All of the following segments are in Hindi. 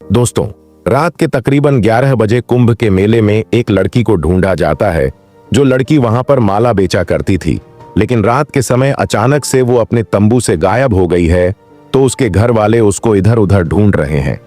दोस्तों, रात के तकरीबन 11 बजे कुंभ के मेले में एक लड़की को ढूंढा जाता है। जो लड़की वहां पर माला बेचा करती थी, लेकिन रात के समय अचानक से वो अपने तंबू से गायब हो गई है। तो उसके घर वाले उसको इधर उधर ढूंढ रहे हैं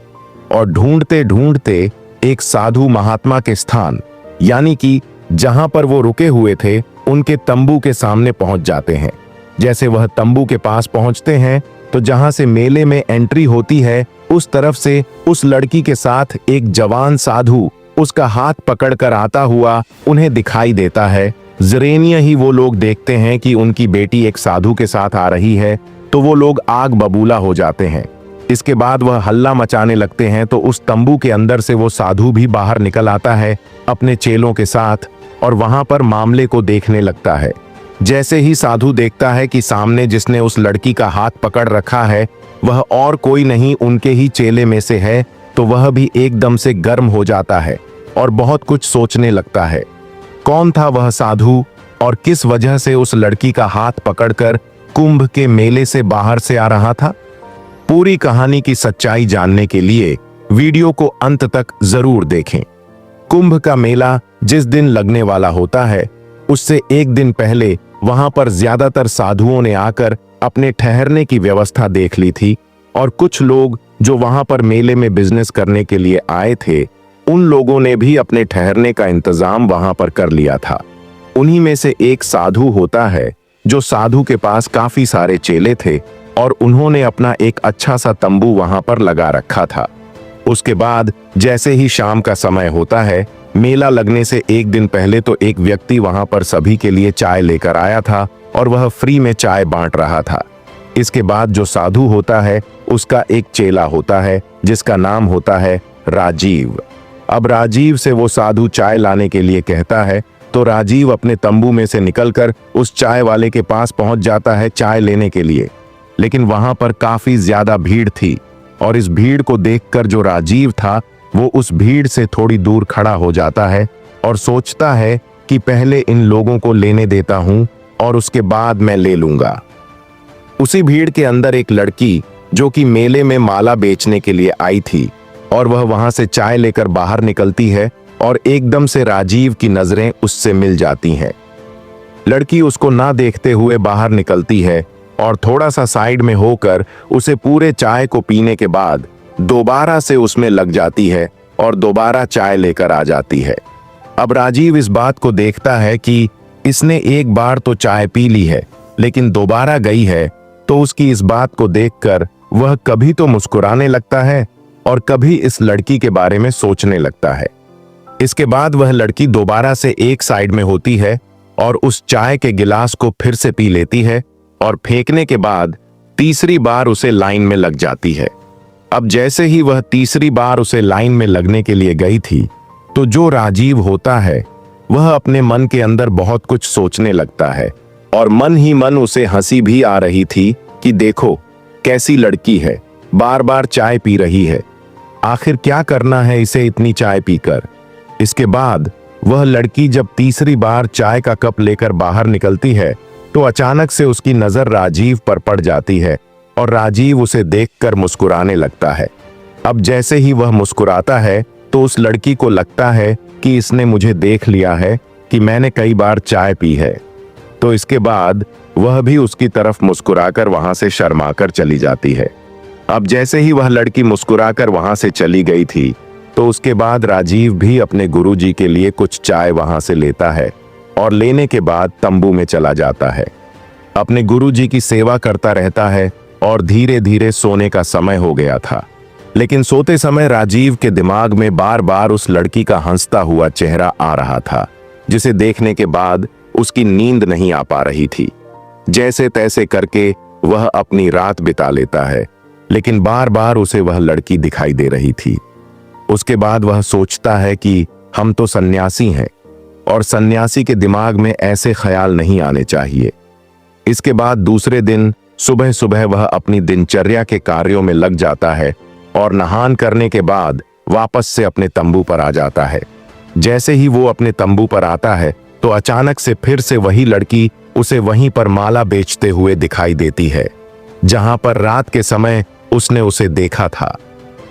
और ढूंढते ढूंढते एक साधु महात्मा के स्थान, यानी कि जहां पर वो रुके हुए थे, उनके तंबू के सामने पहुंच जाते हैं। जैसे वह तंबू के पास पहुंचते हैं तो जहां से मेले में एंट्री होती है, उस तरफ से उस लड़की के साथ एक जवान साधु उसका हाथ पकड़कर आता हुआ उन्हें दिखाई देता है। जरेनिया ही वो लोग देखते हैं कि उनकी बेटी एक साधु के साथ आ रही है, तो वो लोग आग बबूला हो जाते हैं। इसके बाद वह हल्ला मचाने लगते हैं, तो उस तंबू के अंदर से वो साधु भी बाहर निकल आता है अपने चेलों के साथ और वहां पर मामले को देखने लगता है। जैसे ही साधु देखता है कि सामने जिसने उस लड़की का हाथ पकड़ रखा है वह और कोई नहीं उनके ही चेले में से है, तो वह भी एकदम से गर्म हो जाता है और बहुत कुछ सोचने लगता है। कौन था वह साधु और किस वजह से उस लड़की का हाथ पकड़कर कुंभ के मेले से बाहर से आ रहा था? पूरी कहानी की सच्चाई जानने के लिए वीडियो को अंत तक जरूर देखें। कुंभ का मेला जिस दिन लगने वाला होता है, उससे एक दिन पहले वहां पर ज्यादातर साधुओं ने आकर अपने ठहरने की व्यवस्था देख ली थी और कुछ लोग जो वहां पर मेले में बिजनेस करने के लिए आए थे, उन लोगों ने भी अपने ठहरने का इंतजाम वहां पर कर लिया था। उन्हीं में से एक साधु होता है जो साधु के पास काफी सारे चेले थे और उन्होंने अपना एक अच्छा सा तंबू वहां पर लगा रखा था। उसके बाद जैसे ही शाम का समय होता है, मेला लगने से एक दिन पहले तो एक व्यक्ति वहां पर सभी के लिए चाय लेकर आया था और वह फ्री में चाय बांट रहा था। इसके बाद जो साधु होता है उसका एक चेला होता है जिसका नाम होता है राजीव। अब राजीव से वो साधु चाय लाने के लिए कहता है, तो राजीव अपने तंबू में से निकलकर उस चाय वाले के पास पहुंच जाता है चाय लेने के लिए। लेकिन वहां पर काफी ज्यादा भीड़ थी और इस भीड़ को देखकर जो राजीव था वो उस भीड़ से थोड़ी दूर खड़ा हो जाता है और सोचता है कि पहले इन लोगों को लेने देता हूं और उसके बाद मैं ले लूंगा। उसी भीड़ के अंदर एक लड़की जो कि मेले में माला बेचने के लिए आई थी और वह वहां से चाय लेकर बाहर निकलती है और एकदम से राजीव की नजरें उससे मिल जाती हैं। लड़की उसको ना देखते हुए बाहर निकलती है और थोड़ा सा साइड में होकर उसे पूरे चाय को पीने के बाद दोबारा से उसमें लग जाती है और दोबारा चाय लेकर आ जाती है। अब राजीव इस बात को देखता है कि इसने एक बार तो चाय पी ली है, लेकिन दोबारा गई है, तो उसकी इस बात को देखकर वह कभी तो मुस्कुराने लगता है और कभी इस लड़की के बारे में सोचने लगता है। इसके बाद वह लड़की दोबारा से एक साइड में होती है और उस चाय के गिलास को फिर से पी लेती है और फेंकने के बाद तीसरी बार उसे लाइन में लग जाती है। अब जैसे ही वह तीसरी बार उसे लाइन में लगने के लिए गई थी, तो जो राजीव होता है वह अपने मन के अंदर बहुत कुछ सोचने लगता है और मन ही मन उसे हंसी भी आ रही थी कि देखो कैसी लड़की है, बार बार चाय पी रही है, आखिर क्या करना है इसे इतनी चाय पीकर। इसके बाद वह लड़की जब तीसरी बार चाय का कप लेकर बाहर निकलती है, तो अचानक से उसकी नजर राजीव पर पड़ जाती है और राजीव उसे देखकर मुस्कुराने लगता है। अब जैसे ही वह मुस्कुराता है तो उस लड़की को लगता है कि इसने मुझे देख लिया है कि मैंने कई बार चाय पी है, तो इसके बाद वह भी उसकी तरफ मुस्कुराकर वहां से शर्माकर चली जाती है। अब जैसे ही वह लड़की मुस्कुराकर वहां से चली गई थी, तो उसके बाद राजीव भी अपने गुरुजी के लिए कुछ चाय वहां से लेता है और लेने के बाद तंबू में चला जाता है। अपने गुरुजी की सेवा करता रहता है और धीरे धीरे सोने का समय हो गया था। लेकिन सोते समय राजीव के दिमाग में बार बार उस लड़की का हंसता हुआ चेहरा आ रहा था, जिसे देखने के बाद उसकी नींद नहीं आ पा रही थी। जैसे तैसे करके वह अपनी रात बिता लेता है, लेकिन बार बार उसे वह लड़की दिखाई दे रही थी। उसके बाद वह सोचता है कि हम तो सन्यासी हैं और सन्यासी के दिमाग में ऐसे ख्याल नहीं आने चाहिए। इसके बाद दूसरे दिन सुबह सुबह वह अपनी दिनचर्या के कार्यों में लग जाता है और नहान करने के बाद वापस से अपने तंबू पर आ जाता है। जैसे ही वो अपने तंबू पर आता है, तो अचानक से फिर से वही लड़की उसे वहीं पर माला बेचते हुए दिखाई देती है, जहां पर रात के समय उसने उसे देखा था।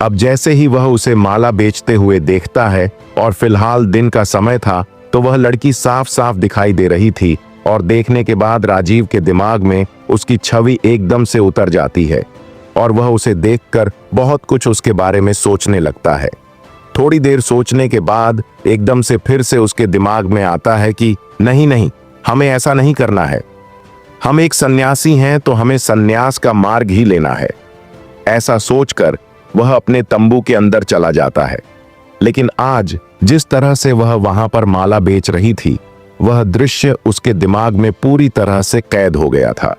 अब जैसे ही वह उसे माला बेचते हुए देखता है और फिलहाल दिन का समय था, तो वह लड़की साफ साफ दिखाई दे रही थी और देखने के बाद राजीव के दिमाग में उसकी छवि एकदम से उतर जाती है और वह उसे देखकर बहुत कुछ उसके बारे में सोचने लगता है। थोड़ी देर सोचने के बाद एकदम से फिर से उसके दिमाग में आता है कि नहीं नहीं, हमें ऐसा नहीं करना है। हम एक सन्यासी हैं तो हमें सन्यास का मार्ग ही लेना है। ऐसा सोचकर वह अपने तंबू के अंदर चला जाता है। लेकिन आज जिस तरह से वह वहां पर माला बेच रही थी, वह दृश्य उसके दिमाग में पूरी तरह से कैद हो गया था।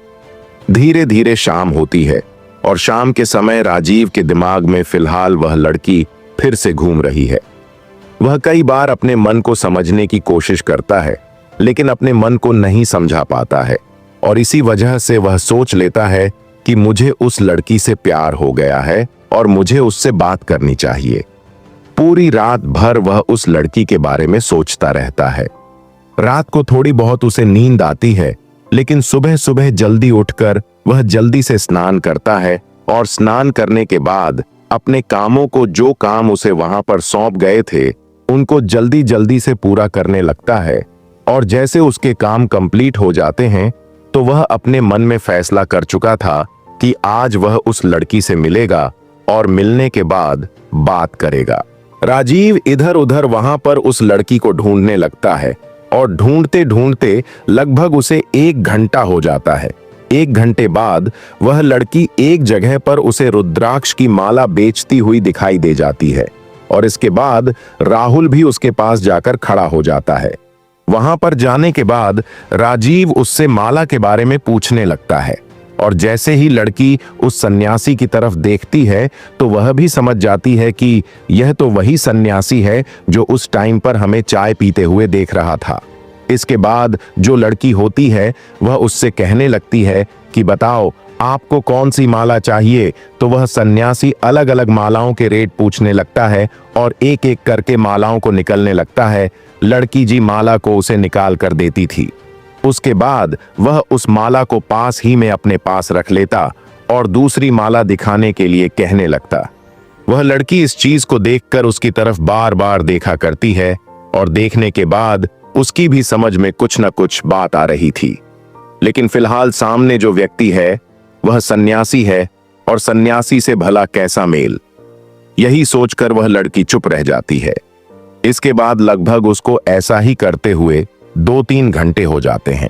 धीरे धीरे शाम होती है और शाम के समय राजीव के दिमाग में फिलहाल वह लड़की फिर से घूम रही है। वह कई बार अपने मन को समझने की कोशिश करता है, लेकिन अपने मन को नहीं समझा पाता है और इसी वजह से वह सोच लेता है कि मुझे उस लड़की से प्यार हो गया है और मुझे उससे बात करनी चाहिए। पूरी रात भर वह उस लड़की के बारे में सोचता रहता है। रात को थोड़ी बहुत उसे नींद आती है, लेकिन सुबह सुबह जल्दी उठकर वह जल्दी से स्नान करता है और स्नान करने के बाद अपने कामों को, जो काम उसे वहां पर सौंप गए थे, उनको जल्दी जल्दी से पूरा करने लगता है। और जैसे उसके काम कंप्लीट हो जाते हैं, तो वह अपने मन में फैसला कर चुका था कि आज वह उस लड़की से मिलेगा और मिलने के बाद बात करेगा। राजीव इधर उधर वहां पर उस लड़की को ढूंढने लगता है और ढूंढते ढूंढते लगभग उसे 1 घंटा हो जाता है। 1 घंटे बाद वह लड़की एक जगह पर उसे रुद्राक्ष की माला बेचती हुई दिखाई दे जाती है और इसके बाद राहुल भी उसके पास जाकर खड़ा हो जाता है। वहां पर जाने के बाद राजीव उससे माला के बारे में पूछने लगता है और जैसे ही लड़की उस सन्यासी की तरफ देखती है, तो वह भी समझ जाती है कि यह तो वही सन्यासी है जो उस टाइम पर हमें चाय पीते हुए देख रहा था। इसके बाद जो लड़की होती है वह उससे कहने लगती है कि बताओ आपको कौन सी माला चाहिए। तो वह सन्यासी अलग अलग मालाओं के रेट पूछने लगता है और एक एक करके मालाओं को निकलने लगता है। लड़की जी माला को उसे निकाल कर देती थी। उसके बाद वह उस माला को पास ही में अपने पास रख लेता और दूसरी माला दिखाने के लिए कहने लगता। वह लड़की इस चीज को देखकर उसकी तरफ बार बार देखा करती है और देखने के बाद उसकी भी समझ में कुछ न कुछ बात आ रही थी। लेकिन फिलहाल सामने जो व्यक्ति है वह सन्यासी है और सन्यासी से भला कैसा मेल, यही सोचकर वह लड़की चुप रह जाती है। इसके बाद लगभग उसको ऐसा ही करते हुए 2-3 घंटे हो जाते हैं।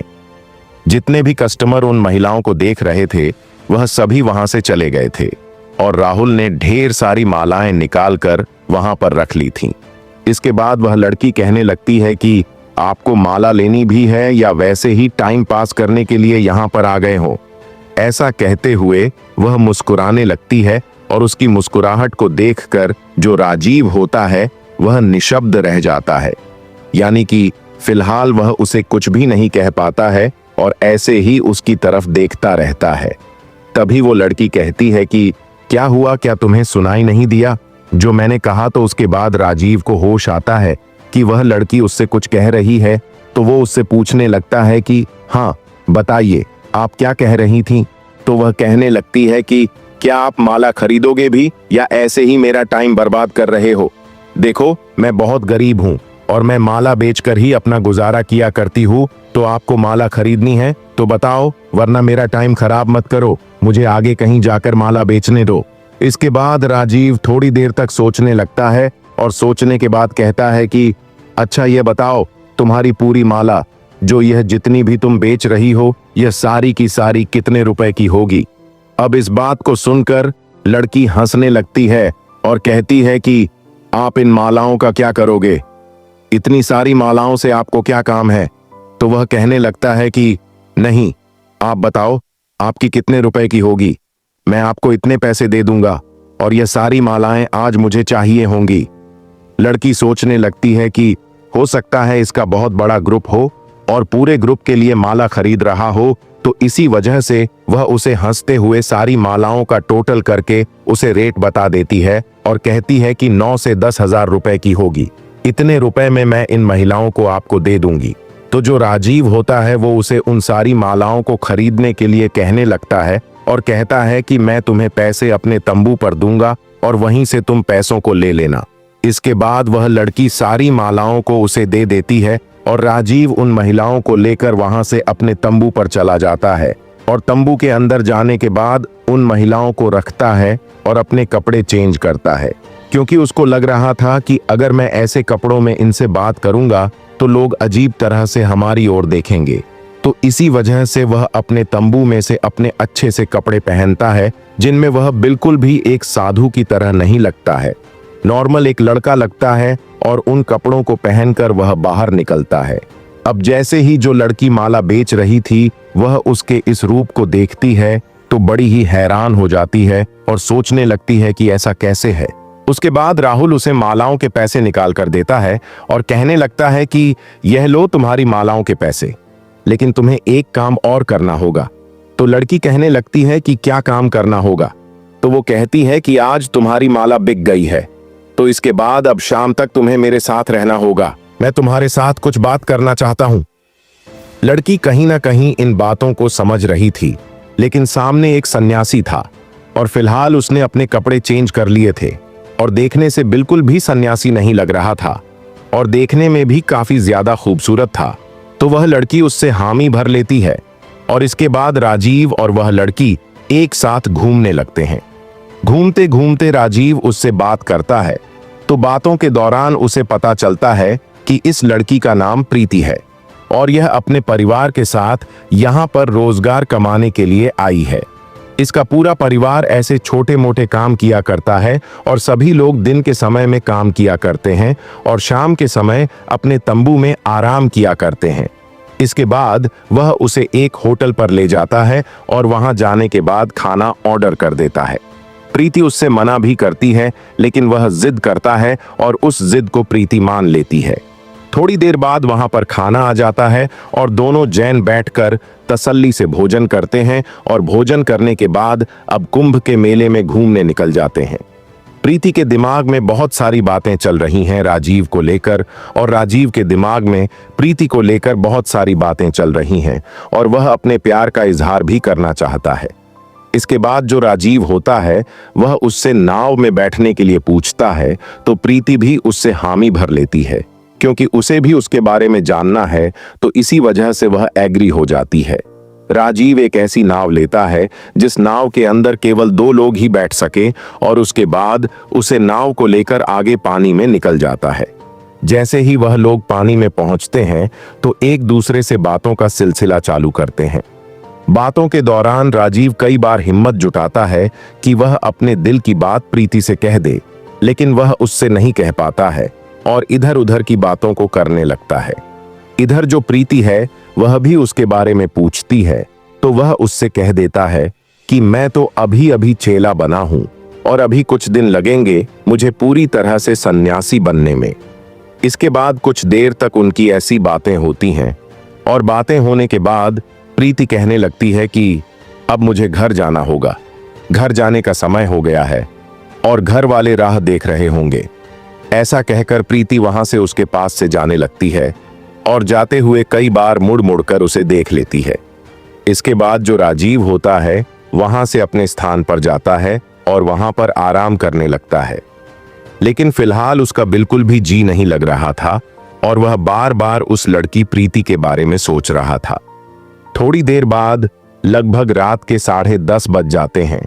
जितने भी कस्टमर उन महिलाओं को देख रहे थे वह सभी वहां से चले गए थे और राहुल ने ढेर सारी मालाएं निकालकर वहां पर रख ली थीं। इसके बाद वह लड़की कहने लगती है कि आपको माला लेनी भी है या वैसे ही टाइम पास करने के लिए यहां पर आ गए हो। ऐसा कहते हुए वह मुस्कुराने लगती है और उसकी मुस्कुराहट को देखकर जो राजीव होता है वह निशब्द रह जाता है, यानी कि फिलहाल वह उसे कुछ भी नहीं कह पाता है और ऐसे ही उसकी तरफ देखता रहता है। तभी वो लड़की कहती है कि क्या हुआ, क्या तुम्हें सुनाई नहीं दिया जो मैंने कहा? तो उसके बाद राजीव को होश आता है कि वह लड़की उससे कुछ कह रही है, तो वो उससे पूछने लगता है कि हाँ बताइए आप क्या कह रही थी। तो वह कहने लगती है कि क्या आप माला खरीदोगे भी या ऐसे ही मेरा टाइम बर्बाद कर रहे हो? देखो मैं बहुत गरीब हूँ और मैं माला बेचकर ही अपना गुजारा किया करती हूँ, तो आपको माला खरीदनी है तो बताओ, वरना मेरा टाइम खराब मत करो, मुझे आगे कहीं जाकर माला बेचने दो। इसके बाद राजीव थोड़ी देर तक सोचने लगता है और सोचने के बाद कहता है कि अच्छा ये बताओ, तुम्हारी पूरी माला जो यह जितनी भी तुम बेच रही हो, यह सारी की सारी कितने रुपए की होगी? अब इस बात को सुनकर लड़की हंसने लगती है और कहती है कि आप इन मालाओं का क्या करोगे? इतनी सारी मालाओं से आपको क्या काम है? तो वह कहने लगता है कि नहीं, आप बताओ आपकी कितने रुपए की होगी, मैं आपको इतने पैसे दे दूंगा और यह सारी मालाएं आज मुझे चाहिए होंगी। लड़की सोचने लगती है कि हो सकता है इसका बहुत बड़ा ग्रुप हो और पूरे ग्रुप के लिए माला खरीद रहा हो, तो इसी वजह से वह उसे हंसते हुए सारी मालाओं का टोटल करके उसे रेट बता देती है और कहती है कि 9 से 10 हजार रुपए की होगी, इतने रुपए में मैं इन महिलाओं को आपको दे दूंगी। तो जो राजीव होता है वो उसे उन सारी मालाओं को खरीदने के लिए कहने लगता है और कहता है कि मैं तुम्हें पैसे अपने तंबू पर दूंगा और वहीं से तुम पैसों को ले लेना। इसके बाद वह लड़की सारी मालाओं को उसे दे देती है और राजीव उन महिलाओं को लेकर वहां से अपने तंबू पर चला जाता है और तंबू के अंदर जाने के बाद उन महिलाओं को रखता है और अपने कपड़े चेंज करता है, क्योंकि उसको लग रहा था कि अगर मैं ऐसे कपड़ों में इनसे बात करूंगा तो लोग अजीब तरह से हमारी ओर देखेंगे। तो इसी वजह से वह अपने तंबू में से अपने अच्छे से कपड़े पहनता है, जिनमें वह बिल्कुल भी एक साधु की तरह नहीं लगता है, नॉर्मल एक लड़का लगता है, और उन कपड़ों को पहनकर वह बाहर निकलता है। अब जैसे ही जो लड़की माला बेच रही थी वह उसके इस रूप को देखती है तो बड़ी ही हैरान हो जाती है और सोचने लगती है कि ऐसा कैसे है। उसके बाद राहुल उसे मालाओं के पैसे निकाल कर देता है और कहने लगता है कि यह लो तुम्हारी मालाओं के पैसे, लेकिन तुम्हें एक काम और करना होगा। तो लड़की कहने लगती है कि क्या काम करना होगा। तो वो कहती है कि आज तुम्हारी माला बिक गई है, तो इसके बाद अब शाम तक तुम्हें मेरे साथ रहना होगा। मैं तुम्हारे साथ कुछ बात करना चाहता हूं। लड़की कहीं ना कहीं इन बातों को समझ रही थी, लेकिन सामने एक सन्यासी था और फिलहाल उसने अपने कपड़े चेंज कर लिए थे और देखने से बिल्कुल भी सन्यासी नहीं लग रहा था और देखने में भी काफी ज्यादा खूबसूरत था। तो वह लड़की उससे हामी भर लेती है और इसके बाद राजीव और वह लड़की एक साथ घूमने लगते हैं। घूमते घूमते राजीव उससे बात करता है, तो बातों के दौरान उसे पता चलता है कि इस लड़की का नाम प्रीति है और यह अपने परिवार के साथ यहाँ पर रोजगार कमाने के लिए आई है। इसका पूरा परिवार ऐसे छोटे मोटे काम किया करता है और सभी लोग दिन के समय में काम किया करते हैं और शाम के समय अपने तंबू में आराम किया करते हैं। इसके बाद वह उसे एक होटल पर ले जाता है और वहां जाने के बाद खाना ऑर्डर कर देता है। प्रीति उससे मना भी करती है, लेकिन वह जिद करता है और उस जिद को प्रीति मान लेती है। थोड़ी देर बाद वहां पर खाना आ जाता है और दोनों जैन बैठकर तसल्ली से भोजन करते हैं और भोजन करने के बाद अब कुंभ के मेले में घूमने निकल जाते हैं। प्रीति के दिमाग में बहुत सारी बातें चल रही हैं राजीव को लेकर, और राजीव के दिमाग में प्रीति को लेकर बहुत सारी बातें चल रही हैं और वह अपने प्यार का इजहार भी करना चाहता है। इसके बाद जो राजीव होता है वह उससे नाव में बैठने के लिए पूछता है, तो प्रीति भी उससे हामी भर लेती है, क्योंकि उसे भी उसके बारे में जानना है, तो इसी वजह से वह एग्री हो जाती है। राजीव एक ऐसी नाव लेता है जिस नाव के अंदर केवल 2 लोग ही बैठ सके और उसके बाद उसे नाव को लेकर आगे पानी में निकल जाता है। जैसे ही वह लोग पानी में पहुंचते हैं तो एक दूसरे से बातों का सिलसिला चालू करते हैं। बातों के दौरान राजीव कई बार हिम्मत जुटाता है कि वह अपने दिल की बात प्रीति से कह दे, लेकिन वह उससे नहीं कह पाता है और इधर उधर की बातों को करने लगता है। इधर जो प्रीति है वह भी उसके बारे में पूछती है, तो वह उससे कह देता है कि मैं तो अभी अभी चेला बना हूं और अभी कुछ दिन लगेंगे मुझे पूरी तरह से सन्यासी बनने में। इसके बाद कुछ देर तक उनकी ऐसी बातें होती हैं और बातें होने के बाद प्रीति कहने लगती है कि अब मुझे घर जाना होगा, घर जाने का समय हो गया है और घर वाले राह देख रहे होंगे। ऐसा कहकर प्रीति वहां से उसके पास से जाने लगती है और जाते हुए कई बार मुड़ मुड़कर उसे देख लेती है। इसके बाद जो राजीव होता है वहां से अपने स्थान पर जाता है और वहां पर आराम करने लगता है, लेकिन फिलहाल उसका बिल्कुल भी जी नहीं लग रहा था और वह बार बार उस लड़की प्रीति के बारे में सोच रहा था। थोड़ी देर बाद लगभग रात के 10:30 बज जाते हैं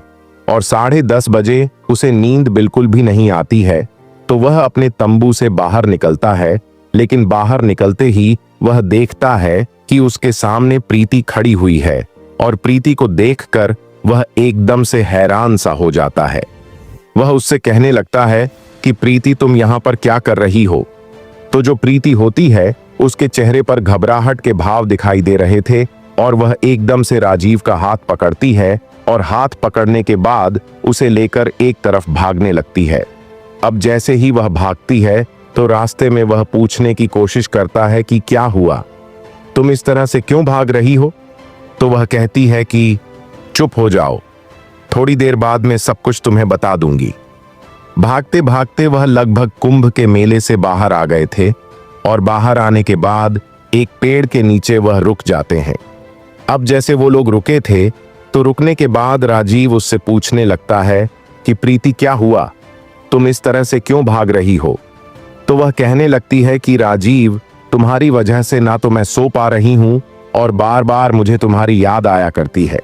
और 10:30 बजे उसे नींद बिल्कुल भी नहीं आती है, तो वह अपने तंबू से बाहर निकलता है, लेकिन बाहर निकलते ही वह देखता है कि उसके सामने प्रीति खड़ी हुई है और प्रीति को देखकर वह एकदम से हैरान सा हो जाता है। वह उससे कहने लगता है कि प्रीति तुम यहाँ पर क्या कर रही हो। तो जो प्रीति होती है उसके चेहरे पर घबराहट के भाव दिखाई दे रहे थे और वह एकदम से राजीव का हाथ पकड़ती है और हाथ पकड़ने के बाद उसे लेकर एक तरफ भागने लगती है। अब जैसे ही वह भागती है तो रास्ते में वह पूछने की कोशिश करता है कि क्या हुआ, तुम इस तरह से क्यों भाग रही हो। तो वह कहती है कि चुप हो जाओ, थोड़ी देर बाद मैं सब कुछ तुम्हें बता दूंगी। भागते भागते वह लगभग कुंभ के मेले से बाहर आ गए थे और बाहर आने के बाद एक पेड़ के नीचे वह रुक जाते हैं। अब जैसे वो लोग रुके थे तो रुकने के बाद राजीव उससे पूछने लगता है कि प्रीति क्या हुआ, तुम इस तरह से क्यों भाग रही हो? तो वह कहने लगती है कि राजीव, तुम्हारी वजह से ना तो मैं सो पा रही हूं और बार बार मुझे तुम्हारी याद आया करती है।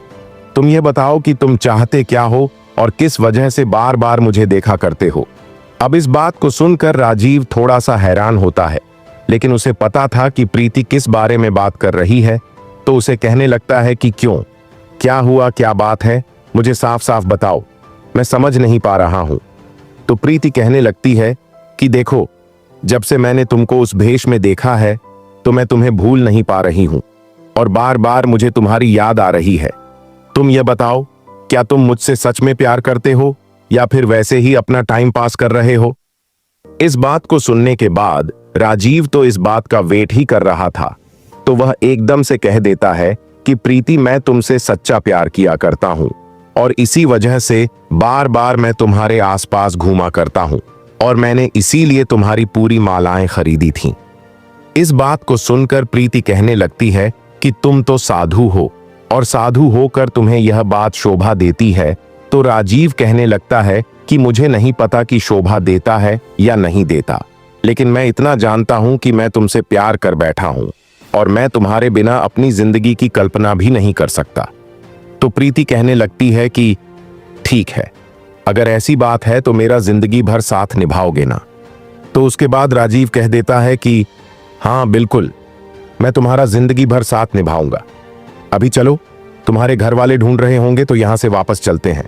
तुम ये बताओ कि तुम चाहते क्या हो और किस वजह से बार बार मुझे देखा करते हो। अब इस बात को सुनकर राजीव थोड़ा सा हैरान होता है, लेकिन उसे पता था कि प्रीति किस बारे में बात कर रही है, तो उसे कहने लगता है कि क्यों, क्या हुआ, क्या बात है, मुझे साफ साफ बताओ, मैं समझ नहीं पा रहा हूं। तो प्रीति कहने लगती है कि देखो, जब से मैंने तुमको उस भेष में देखा है तो मैं तुम्हें भूल नहीं पा रही हूं और बार बार मुझे तुम्हारी याद आ रही है। तुम यह बताओ, क्या तुम मुझसे सच में प्यार करते हो या फिर वैसे ही अपना टाइम पास कर रहे हो? इस बात को सुनने के बाद राजीव तो इस बात का वेट ही कर रहा था, तो वह एकदम से कह देता है कि प्रीति, मैं तुमसे सच्चा प्यार किया करता हूं और इसी वजह से बार बार मैं तुम्हारे आसपास घूमा करता हूं और मैंने इसीलिए तुम्हारी पूरी मालाएं खरीदी थीं। इस बात को सुनकर प्रीति कहने लगती है कि तुम तो साधु हो और साधु होकर तुम्हें यह बात शोभा देती है। तो राजीव कहने लगता है कि मुझे नहीं पता कि शोभा देता है या नहीं देता, लेकिन मैं इतना जानता हूं कि मैं तुमसे प्यार कर बैठा हूं और मैं तुम्हारे बिना अपनी जिंदगी की कल्पना भी नहीं कर सकता। तो प्रीति कहने लगती है कि ठीक है, अगर ऐसी बात है तो मेरा जिंदगी भर साथ निभाओगे ना? तो उसके बाद राजीव कह देता है कि हाँ बिल्कुल, मैं तुम्हारा जिंदगी भर साथ निभाऊंगा। अभी चलो, तुम्हारे घर वाले ढूंढ रहे होंगे तो यहां से वापस चलते हैं।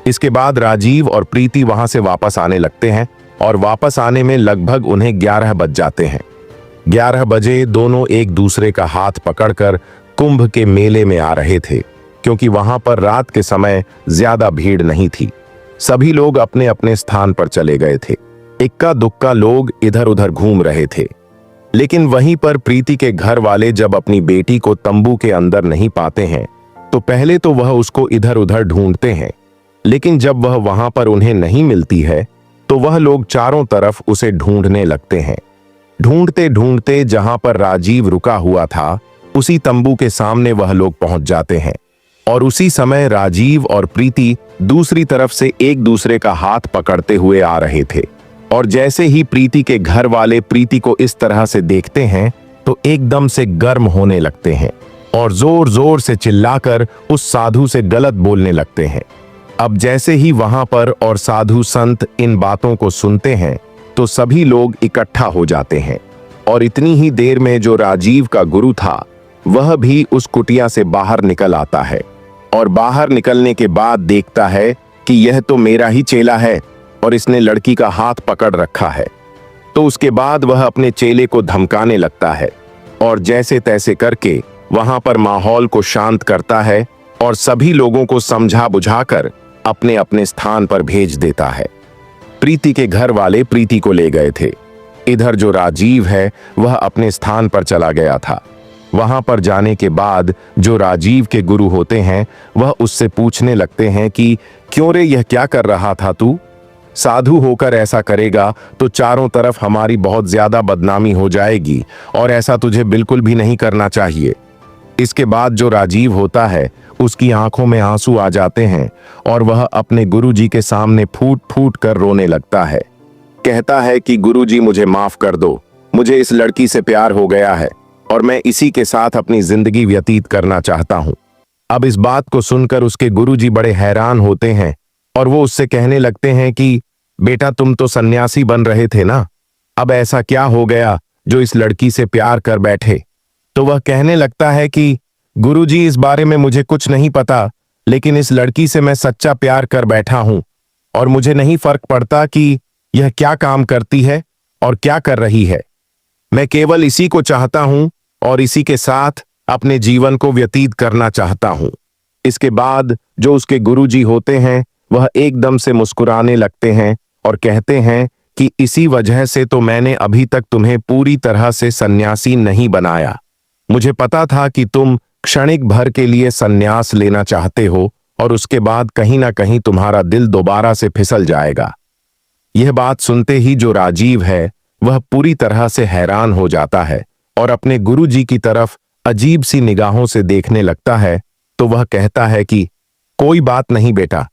इसके बाद राजीव और प्रीति वहां से वापस आने लगते हैं और वापस आने में लगभग उन्हें 11 बज जाते हैं। 11 बजे दोनों एक दूसरे का हाथ पकड़कर कुंभ के मेले में आ रहे थे, क्योंकि वहां पर रात के समय ज्यादा भीड़ नहीं थी। सभी लोग अपने अपने स्थान पर चले गए थे। इक्का दुक्का लोग इधर उधर घूम रहे थे, लेकिन वहीं पर प्रीति के घर वाले जब अपनी बेटी को तंबू के अंदर नहीं पाते हैं तो पहले तो वह उसको इधर उधर ढूंढते हैं, लेकिन जब वह वहां पर उन्हें नहीं मिलती है तो वह लोग चारों तरफ उसे ढूंढने लगते हैं। ढूंढते ढूंढते जहां पर राजीव रुका हुआ था उसी तंबू के सामने वह लोग पहुंच जाते हैं और उसी समय राजीव और प्रीति दूसरी तरफ से एक दूसरे का हाथ पकड़ते हुए आ रहे थे। और जैसे ही प्रीति के घर वाले प्रीति को इस तरह से देखते हैं तो एकदम से गर्म होने लगते हैं और जोर जोर से चिल्लाकर उस साधु से गलत बोलने लगते हैं। अब जैसे ही वहां पर और साधु संत इन बातों को सुनते हैं तो सभी लोग इकट्ठा हो जाते हैं और इतनी ही देर में जो राजीव का गुरु था वह भी उस कुटिया से बाहर निकल आता है और बाहर निकलने के बाद देखता है कि यह तो मेरा ही चेला है और इसने लड़की का हाथ पकड़ रखा है। तो उसके बाद वह अपने चेले को धमकाने लगता है और जैसे तैसे करके वहां पर माहौल को शांत करता है और सभी लोगों को समझा बुझाकर अपने अपने स्थान पर भेज देता है। प्रीति के घर वाले प्रीति को ले गए थे। इधर जो राजीव है वह अपने स्थान पर चला गया था। वहां पर जाने के बाद जो राजीव के गुरु होते हैं वह उससे पूछने लगते हैं कि क्यों रे, यह क्या कर रहा था तू? साधु होकर ऐसा करेगा तो चारों तरफ हमारी बहुत ज्यादा बदनामी हो जाएगी और ऐसा तुझे बिल्कुल भी नहीं करना चाहिए। इसके बाद जो राजीव होता है उसकी आंखों में आंसू आ जाते हैं और वह अपने गुरुजी के सामने फूट फूट कर रोने लगता है। कहता है कि गुरुजी, मुझे माफ कर दो, मुझे इस लड़की से प्यार हो गया है और मैं इसी के साथ अपनी जिंदगी व्यतीत करना चाहता हूं। अब इस बात को सुनकर उसके गुरुजी बड़े हैरान होते हैं और वो उससे कहने लगते हैं कि बेटा, तुम तो सन्यासी बन रहे थे ना, अब ऐसा क्या हो गया जो इस लड़की से प्यार कर बैठे? तो वह कहने लगता है कि गुरुजी, इस बारे में मुझे कुछ नहीं पता, लेकिन इस लड़की से मैं सच्चा प्यार कर बैठा हूं और मुझे नहीं फर्क पड़ता कि यह क्या काम करती है और क्या कर रही है। मैं केवल इसी को चाहता हूं और इसी के साथ अपने जीवन को व्यतीत करना चाहता हूं। इसके बाद जो उसके गुरुजी होते हैं वह एकदम से मुस्कुराने लगते हैं और कहते हैं कि इसी वजह से तो मैंने अभी तक तुम्हें पूरी तरह से सन्यासी नहीं बनाया। मुझे पता था कि तुम क्षणिक भर के लिए सन्यास लेना चाहते हो और उसके बाद कहीं ना कहीं तुम्हारा दिल दोबारा से फिसल जाएगा। यह बात सुनते ही जो राजीव है वह पूरी तरह से हैरान हो जाता है और अपने गुरुजी की तरफ अजीब सी निगाहों से देखने लगता है। तो वह कहता है कि कोई बात नहीं बेटा,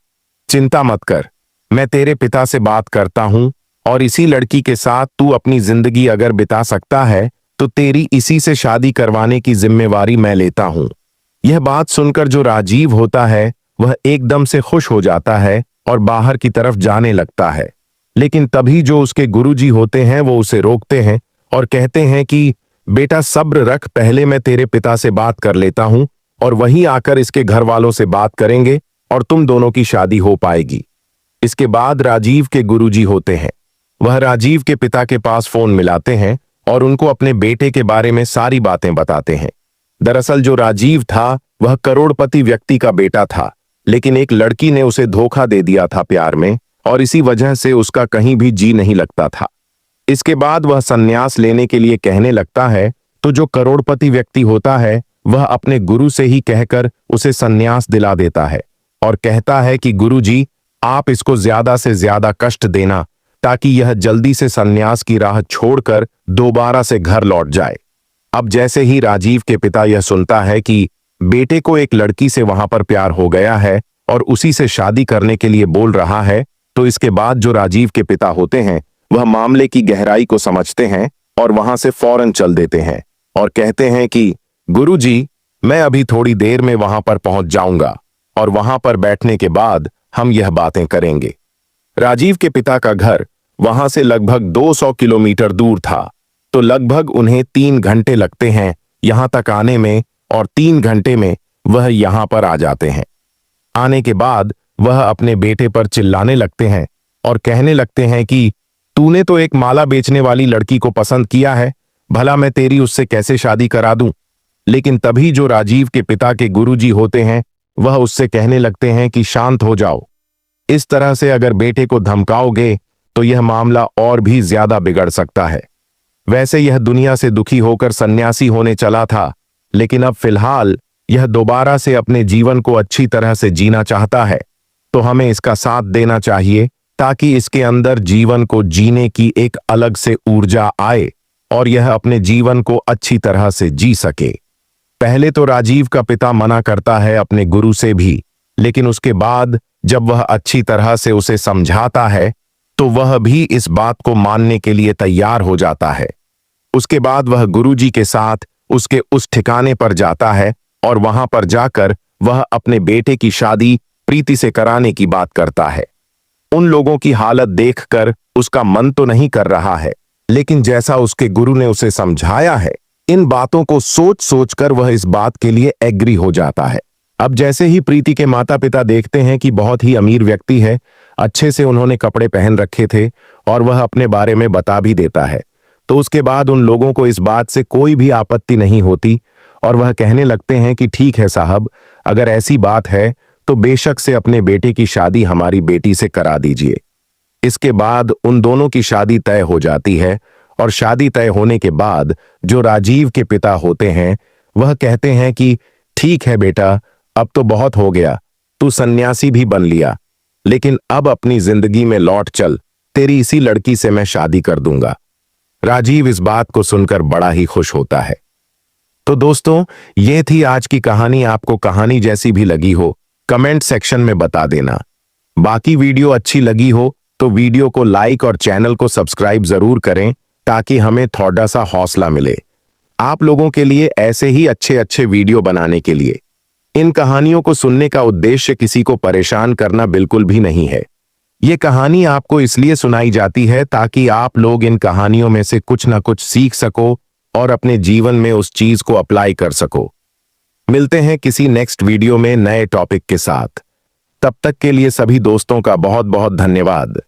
चिंता मत कर, मैं तेरे पिता से बात करता हूं और इसी लड़की के साथ तू अपनी जिंदगी अगर बिता सकता है तो तेरी इसी से शादी करवाने की जिम्मेवारी मैं लेता हूं। यह बात सुनकर जो राजीव होता है वह एकदम से खुश हो जाता है और बाहर की तरफ जाने लगता है। लेकिन तभी जो उसके गुरुजी होते हैं वो उसे रोकते हैं और कहते हैं कि बेटा सब्र रख, पहले मैं तेरे पिता से बात कर लेता हूं और वहीं आकर इसके घर वालों से बात करेंगे और तुम दोनों की शादी हो पाएगी। इसके बाद राजीव के गुरुजी होते हैं, वह राजीव के पिता के पास फोन मिलाते हैं और उनको अपने बेटे के बारे में सारी बातें बताते हैं। दरअसल जो राजीव था वह करोड़पति व्यक्ति का बेटा था, लेकिन एक लड़की ने उसे धोखा दे दिया था प्यार में और इसी वजह से उसका कहीं भी जी नहीं लगता था। इसके बाद वह संन्यास लेने के लिए कहने लगता है तो जो करोड़पति व्यक्ति होता है वह अपने गुरु से ही कहकर उसे संन्यास दिला देता है और कहता है कि गुरुजी आप इसको ज्यादा से ज्यादा कष्ट देना ताकि यह जल्दी से संन्यास की राह छोड़कर दोबारा से घर लौट जाए। अब जैसे ही राजीव के पिता यह सुनता है कि बेटे को एक लड़की से वहां पर प्यार हो गया है और उसी से शादी करने के लिए बोल रहा है, तो इसके बाद जो राजीव के पिता होते हैं वह मामले की गहराई को समझते हैं और वहां से फौरन चल देते हैं और कहते हैं कि गुरुजी मैं अभी थोड़ी देर में वहां पर पहुंच जाऊंगा और वहां पर बैठने के बाद हम यह बातें करेंगे। राजीव के पिता का घर वहां से लगभग 200 किलोमीटर दूर था, तो लगभग उन्हें 3 घंटे लगते हैं यहां तक आने में और 3 घंटे में वह यहां पर आ जाते हैं। आने के बाद वह अपने बेटे पर चिल्लाने लगते हैं और कहने लगते हैं कि तूने तो एक माला बेचने वाली लड़की को पसंद किया है, भला मैं तेरी उससे कैसे शादी करा दूं। लेकिन तभी जो राजीव के पिता के गुरुजी होते हैं वह उससे कहने लगते हैं कि शांत हो जाओ, इस तरह से अगर बेटे को धमकाओगे तो यह मामला और भी ज्यादा बिगड़ सकता है। वैसे यह दुनिया से दुखी होकर सन्यासी होने चला था, लेकिन अब फिलहाल यह दोबारा से अपने जीवन को अच्छी तरह से जीना चाहता है, तो हमें इसका साथ देना चाहिए ताकि इसके अंदर जीवन को जीने की एक अलग से ऊर्जा आए और यह अपने जीवन को अच्छी तरह से जी सके। पहले तो राजीव का पिता मना करता है अपने गुरु से भी, लेकिन उसके बाद जब वह अच्छी तरह से उसे समझाता है तो वह भी इस बात को मानने के लिए तैयार हो जाता है। उसके बाद वह गुरुजी के साथ उसके उस ठिकाने पर जाता है और वहां पर जाकर वह अपने बेटे की शादी प्रीति से कराने की बात करता है। उन लोगों की हालत देखकर उसका मन तो नहीं कर रहा है, लेकिन जैसा उसके गुरु ने उसे समझाया है, इन बातों को सोच सोचकर वह इस बात के लिए एग्री हो जाता है। अब जैसे ही प्रीति के माता पिता देखते हैं कि बहुत ही अमीर व्यक्ति है, अच्छे से उन्होंने कपड़े पहन रखे थे और वह अपने बारे में बता भी देता है, तो उसके बाद उन लोगों को इस बात से कोई भी आपत्ति नहीं होती और वह कहने लगते हैं कि ठीक है साहब, अगर ऐसी बात है तो बेशक से अपने बेटे की शादी हमारी बेटी से करा दीजिए। इसके बाद उन दोनों की शादी तय हो जाती है और शादी तय होने के बाद जो राजीव के पिता होते हैं वह कहते हैं कि ठीक है बेटा, अब तो बहुत हो गया, तू सन्यासी भी बन लिया, लेकिन अब अपनी जिंदगी में लौट चल, तेरी इसी लड़की से मैं शादी कर दूंगा। राजीव इस बात को सुनकर बड़ा ही खुश होता है। तो दोस्तों, ये थी आज की कहानी। आपको कहानी जैसी भी लगी हो कमेंट सेक्शन में बता देना। बाकी वीडियो अच्छी लगी हो तो वीडियो को लाइक और चैनल को सब्सक्राइब जरूर करें ताकि हमें थोड़ा सा हौसला मिले आप लोगों के लिए ऐसे ही अच्छे अच्छे वीडियो बनाने के लिए। इन कहानियों को सुनने का उद्देश्य किसी को परेशान करना बिल्कुल भी नहीं है। ये कहानी आपको इसलिए सुनाई जाती है ताकि आप लोग इन कहानियों में से कुछ ना कुछ सीख सको और अपने जीवन में उस चीज को अप्लाई कर सको। मिलते हैं किसी नेक्स्ट वीडियो में नए टॉपिक के साथ। तब तक के लिए सभी दोस्तों का बहुत बहुत धन्यवाद।